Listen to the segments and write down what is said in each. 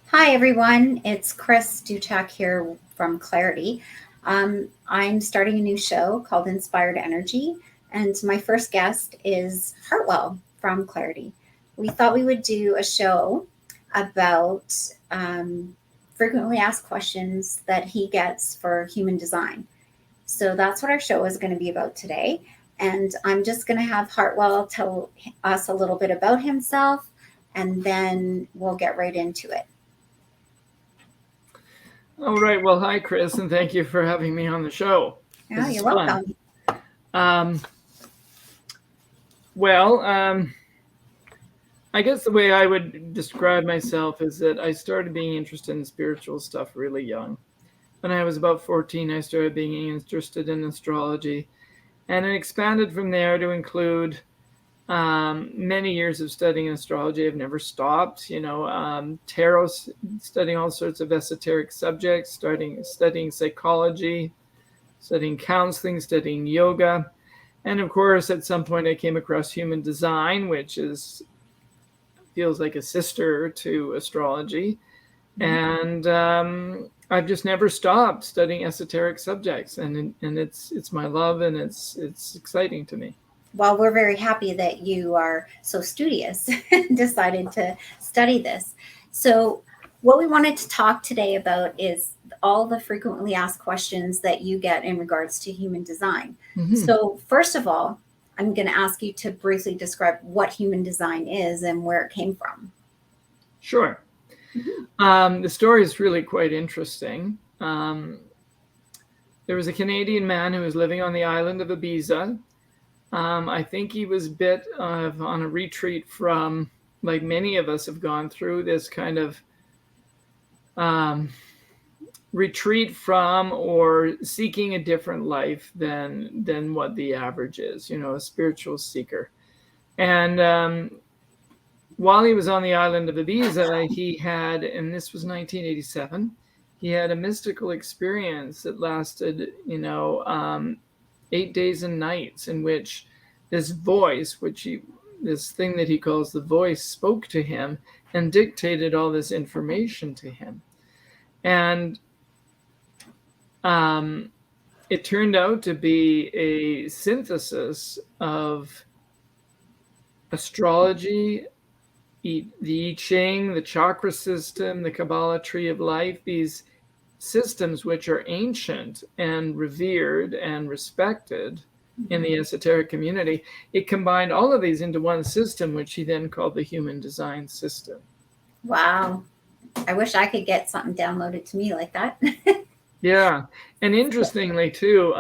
Hi, everyone. It's Kris Dutchak here from Clair-i-tea. I'm starting a new show called Inspired Energy, and my first guest is Hartwell from Clair-i-tea. We thought we would do a show about um, frequently asked questions that he gets for human design. So that's what our show is going to be about today. And I'm just going to have Hartwell tell us a little bit about himself, and then we'll get right into it. All right. Well, hi, Kris, and thank you for having me on the show. Yeah, This you're is fun. welcome. Um, well, I guess the way I would describe myself is that I started being interested in spiritual stuff really young. When I was about 14, I started being interested in astrology, and it expanded from there to include many years of studying astrology. I've never stopped, tarot, studying all sorts of esoteric subjects, studying psychology, studying counseling, studying yoga. And of course, at some point, I came across human design, which is feels like a sister to astrology. Mhm. And I've just never stopped studying esoteric subjects, and it's my love, and it's exciting to me. Well, we're very happy that you are so studious and decided to study this. So, what we wanted to talk today about is all the frequently asked questions that you get in regards to human design. Hmm. So, first of all, I'm going to ask you to briefly describe what human design is and where it came from. Sure. Mhm. The story is really quite interesting. There was a Canadian man who was living on the island of Ibiza. I think he was on a retreat from, like many of us have gone through, this kind of um, retreat from or seeking a different life than what the average is. A spiritual seeker. And while he was on the island of Ibiza, he had, and this was 1987, he had a mystical experience that lasted, 8 days and nights, in which this voice, this thing that he calls the voice, spoke to him and dictated all this information to him. And um, it turned out to be a synthesis of astrology, the I Ching, the chakra system, the Kabbalah tree of life, these systems which are ancient and revered and respected in Mhm. the esoteric community. It combined all of these into one system, which he then called the human design system. Wow. I wish I could get something downloaded to me like that. Yeah. And interestingly, too,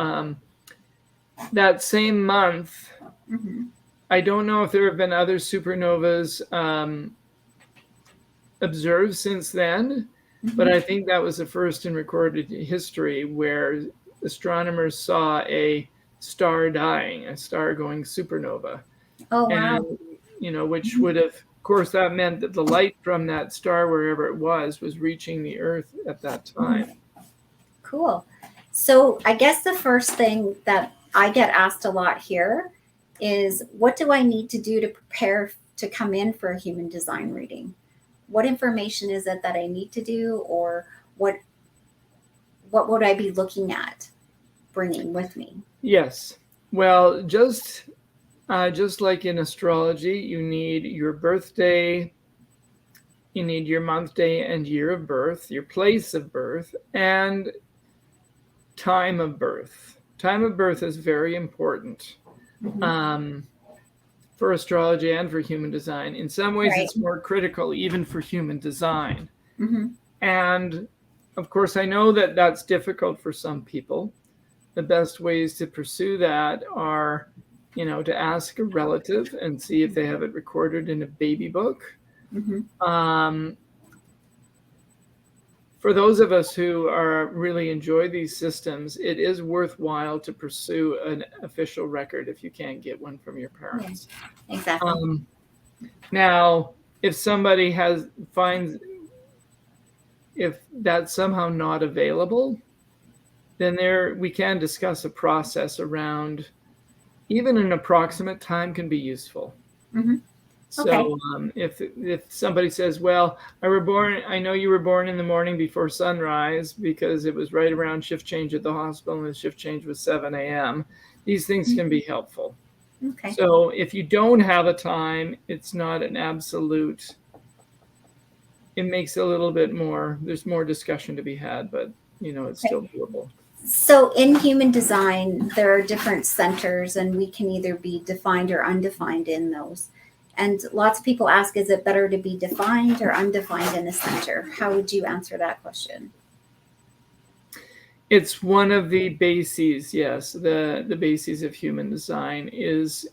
that same month, Mhm. I don't know if there have been other supernovas observed since then, but Mhm. I think that was the first in recorded history where astronomers saw a star dying, a star going supernova. Oh, wow. And, which Mhm. would have, of course, that meant that the light from that star, wherever it was reaching the Earth at that Mhm. time. Cool. So I guess the first thing that I get asked a lot here is what do I need to do to prepare to come in for a human design reading? What information is it that I need to do, or what what would I be looking at bringing with me? Yes. Well, just like in astrology, you need your birthday, you need your month, day, and year of birth, your place of birth, and time of birth. Time of birth is very important Hmm. um, for astrology and for human design. In some ways, Right. it's more critical even for human design. Hmm. And of course, I know that that's difficult for some people. The best ways to pursue that are, to ask a relative and see if they have it recorded in a baby book. Hmm. Um, for those of us who are really enjoy these systems, it is worthwhile to pursue an official record if you can't get one from your Yeah, parents. exactly. Um, Now, if somebody finds if that's somehow not available, then there we can discuss a process around even an approximate time can be useful. Hmm. Okay. So if somebody says, "Well, I know you were born in the morning before sunrise because it was right around shift change at the hospital, and the shift change was 7 a.m." These things can be helpful. Okay. So if you don't have a time, it's not an absolute. It makes it a little bit more. There's more discussion to be had, but it's Okay. still doable. So in human design, there are different centers, and we can either be defined or undefined in those. And lots of people ask, is it better to be defined or undefined in a center? How would you answer that question? It's one of the bases, yes. The bases of human design is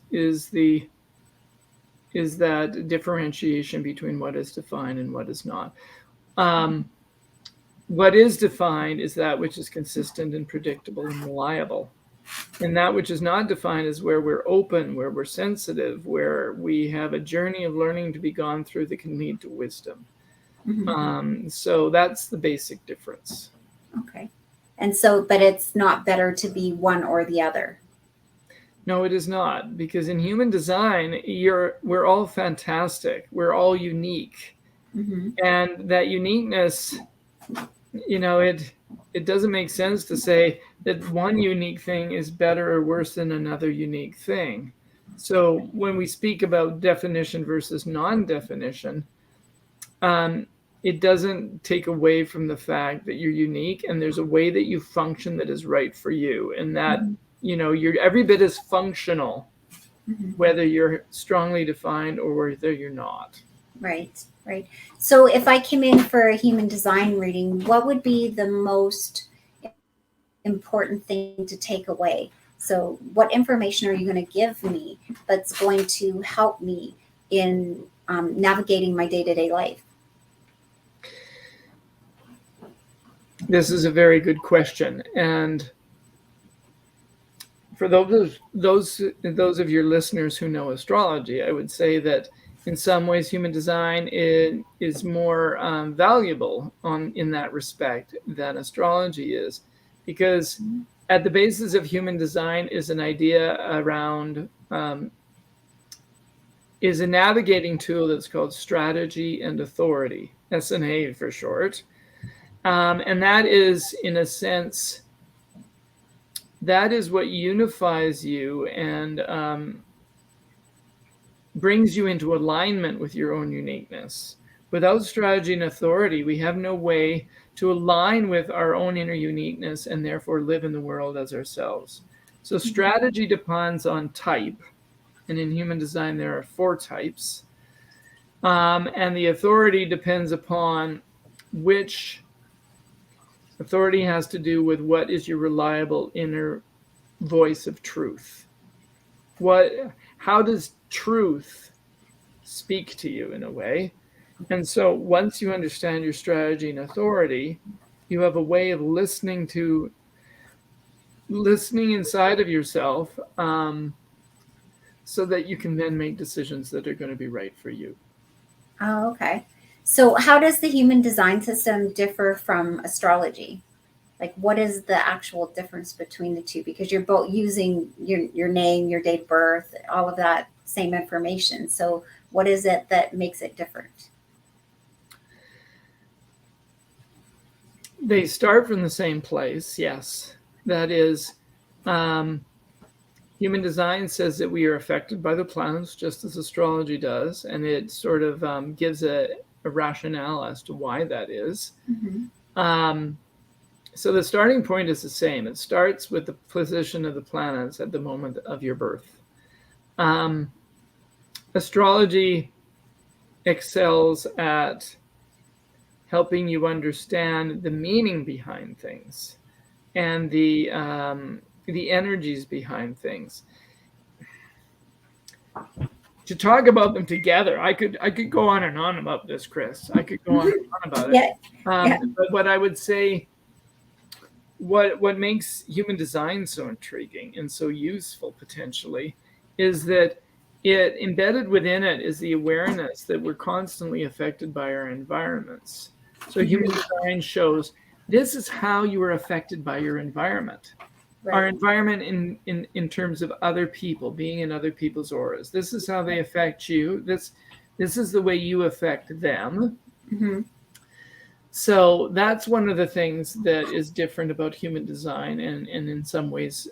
that differentiation between what is defined and what is not. What is defined is that which is consistent and predictable and reliable. And that which is not defined is where we're open, where we're sensitive, where we have a journey of learning to be gone through that can lead to wisdom. So that's the basic difference. Okay. And so, but it's not better to be one or the other. No, it is not, because in human design, we're all fantastic. We're all unique. And that uniqueness, it doesn't make sense to say that one unique thing is better or worse than another unique thing. So when we speak about definition versus non-definition, it doesn't take away from the fact that you're unique and there's a way that you function that is right for you, and that you're every bit as functional whether you're strongly defined or whether you're not. Right. So if I came in for a human design reading, what would be the most important thing to take away? So what information are you going to give me that's going to help me in navigating my day-to-day life? This is a very good question. And for those of your listeners who know astrology, I would say that in some ways human design is more valuable in that respect than astrology is, because at the basis of human design is an idea around is a navigating tool that's called strategy and authority, S&A for short. And that is, in a sense, that is what unifies you and brings you into alignment with your own uniqueness. Without strategy and authority, we have no way to align with our own inner uniqueness and therefore live in the world as ourselves. So strategy depends on type. And in human design, there are 4 types. And the authority depends upon which authority has to do with what is your reliable inner voice of truth. How does truth speak to you in a way? And so once you understand your strategy and authority, you have a way of listening inside of yourself, so that you can then make decisions that are going to be right for you. Oh, okay. So how does the human design system differ from astrology? Like, what is the actual difference between the two? Because you're both using your name, your date of birth, all of that same information. So what is it that makes it different? They start from the same place, yes. That is, human design says that we are affected by the planets just as astrology does, and it sort of gives a rationale as to why that is. So the starting point is the same. It starts with the position of the planets at the moment of your birth. Astrology excels at helping you understand the meaning behind things and the energies behind things. To talk about them together, I could go on and on about this, Kris. I could go on and on about it. But what I would say, what makes human design so intriguing and so useful potentially is that it embedded within it is the awareness that we're constantly affected by our environments. So human design shows this is how you are affected by your environment. our environment in terms of other people, being in other people's auras. This is how they affect you. This is the way you affect them. Mm-hmm. So that's one of the things that is different about human design, and in some ways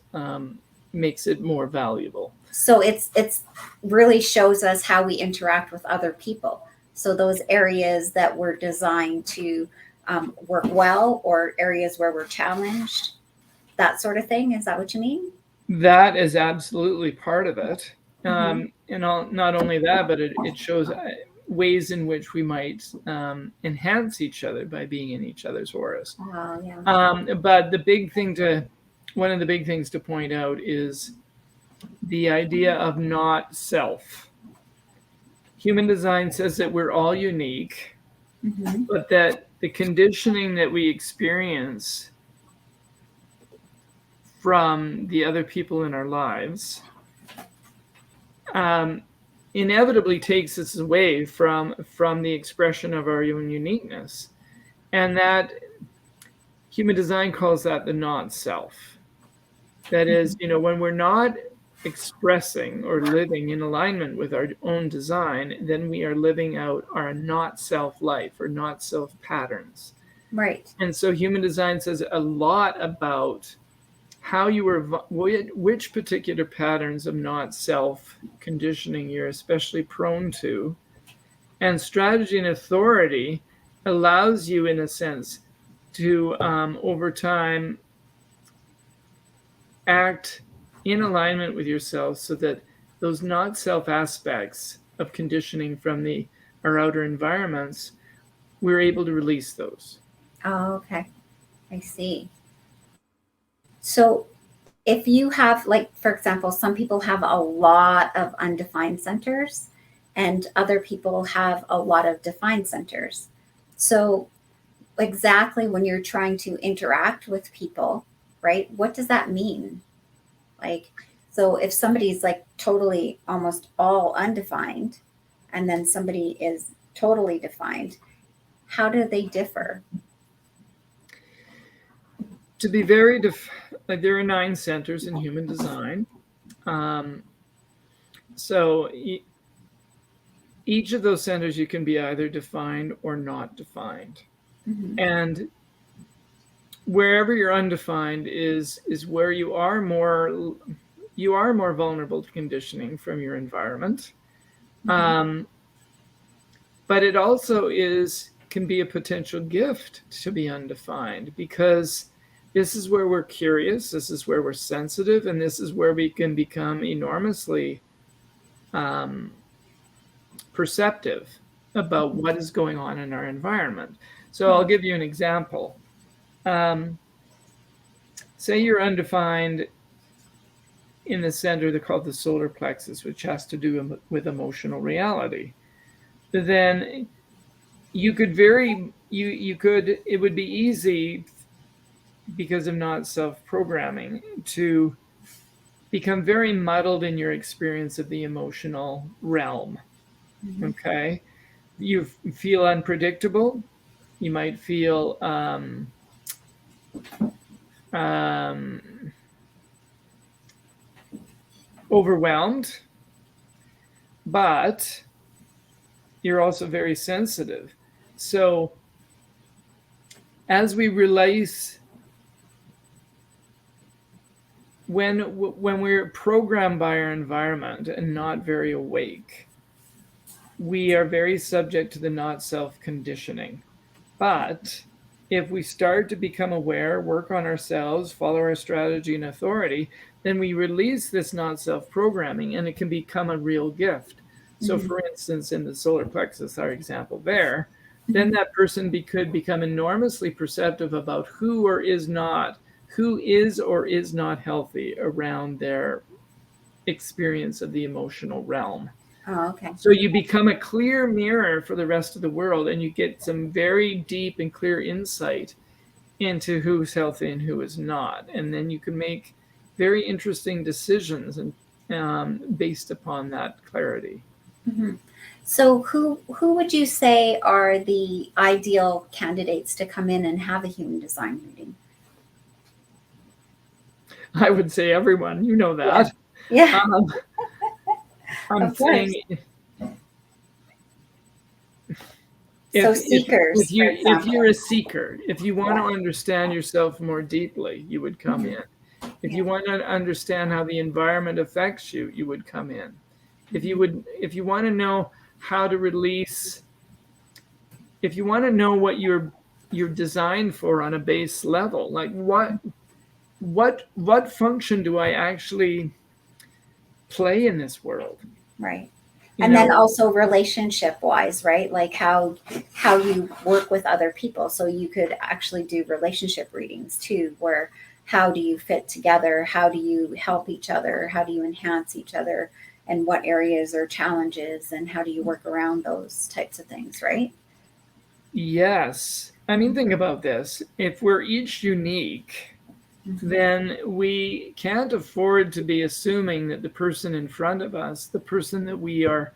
makes it more valuable. So it's really shows us how we interact with other people. So those areas that were designed to work well, or areas where we're challenged, that sort of thing. Is that what you mean? That is absolutely part of it. Mm-hmm. Not only that, but it shows ways in which we might enhance each other by being in each other's auras. Wow, yeah. But one of the big things to point out is the idea of not self. Human design says that we're all unique, Mm-hmm. but that the conditioning that we experience from the other people in our lives inevitably takes us away from the expression of our own uniqueness. And that human design calls that the not self. That is, when we're not expressing or living in alignment with our own design, then we are living out our not self life, or not self patterns. Right. And so human design says a lot about how you were, which particular patterns of not self conditioning you're especially prone to. And strategy and authority allows you, in a sense, to over time act in alignment with yourself, so that those not self aspects of conditioning from our outer environments, we're able to release those. Oh, okay. I see. So if you have, like, for example, some people have a lot of undefined centers and other people have a lot of defined centers. So exactly when you're trying to interact with people, right? What does that mean? Like, so if somebody's like totally almost all undefined and then somebody is totally defined, how do they differ? To be very there are 9 centers in human design. So each of those centers, you can be either defined or not defined. Mm-hmm. And wherever you're undefined is where you are more vulnerable to conditioning from your environment. Mm-hmm. But it also can be a potential gift to be undefined, because this is where we're curious, this is where we're sensitive, and this is where we can become enormously perceptive about what is going on in our environment. So I'll give you an example. Say you're undefined in the center, they're called the solar plexus, which has to do with emotional reality. Then it would be easy, because of not self-programming, to become very muddled in your experience of the emotional realm. Mm-hmm. Okay? You feel unpredictable. You might feel overwhelmed, but you're also very sensitive. So as we release, when we're programmed by our environment and not very awake, we are very subject to the not self conditioning. But if we start to become aware, work on ourselves, follow our strategy and authority, then we release this not self programming, and it can become a real gift. So, for instance, in the solar plexus, our example there, then that person could become enormously perceptive about who is or is not healthy around their experience of the emotional realm. Oh, okay. So you become a clear mirror for the rest of the world, and you get some very deep and clear insight into who's healthy and who is not. And then you can make very interesting decisions and based upon that clarity. Mm-hmm. So who would you say are the ideal candidates to come in and have a human design reading? I would say everyone, you know Yeah. that. Yeah. Um, I'm Of course. saying So seekers, for if you're example. a seeker, if you want to Yeah. understand yourself more deeply, you would come Mhm. in. If Yeah. you want to understand how the environment affects you, you would come in. Mhm. If you want to know how to release, if you want to know what you're designed for on a base level, like what function do I actually play in this world? Right. You And then know, also relationship wise, right? Like how you work with other people. So you could actually do relationship readings too, where how do you fit together? How do you help each other? How do you enhance each other? And what areas are challenges and how do you work around those types of things, right? yes. I mean, think about this. If we're each unique, Mm-hmm. then we can't afford to be assuming that the person in front of us, the person that we are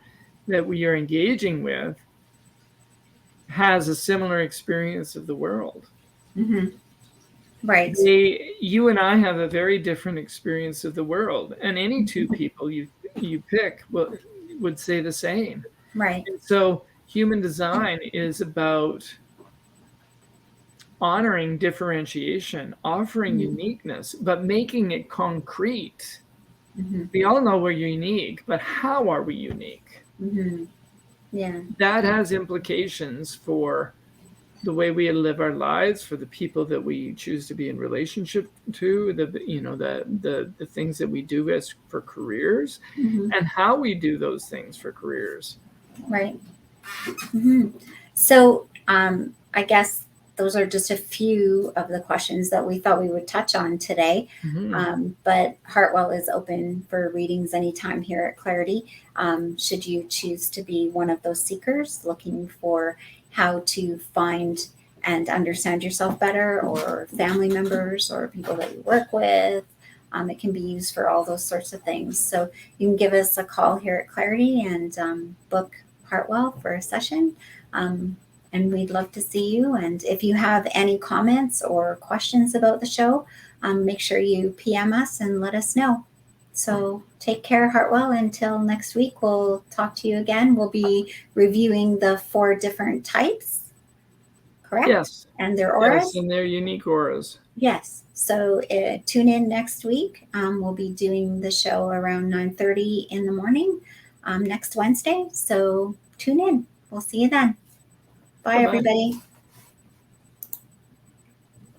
engaging with, has a similar experience of the world. Mm-hmm. Right. You and I have a very different experience of the world, and any two people you pick would say the same. Right. And so, human design is about honoring differentiation, offering Mm-hmm. uniqueness, but making it concrete. Mm-hmm. We all know we're unique, but how are we unique? Mm-hmm. Yeah. That has implications for the way we live our lives, for the people that we choose to be in relationship to, the things that we do as for careers, Mm-hmm. and how we do those things for careers. Right. Mm-hmm. So, I guess those are just a few of the questions that we thought we would touch on today. Mhm. But Hartwell is open for readings anytime here at Clarity. Should you choose to be one of those seekers looking for how to find and understand yourself better, or family members, or people that you work with, it can be used for all those sorts of things. So you can give us a call here at Clarity and book Hartwell for a session. Um, and we'd love to see you. And if you have any comments or questions about the show, make sure you PM us and let us know. So take care, Hartwell. Until next week, we'll talk to you again. We'll be reviewing the 4 different types, correct? Yes, And their yes, auras. and their unique auras. Yes. So tune in next week. We'll be doing the show around 9:30 in the morning next Wednesday. So tune in. We'll see you then. Bye, Bye bye. everybody.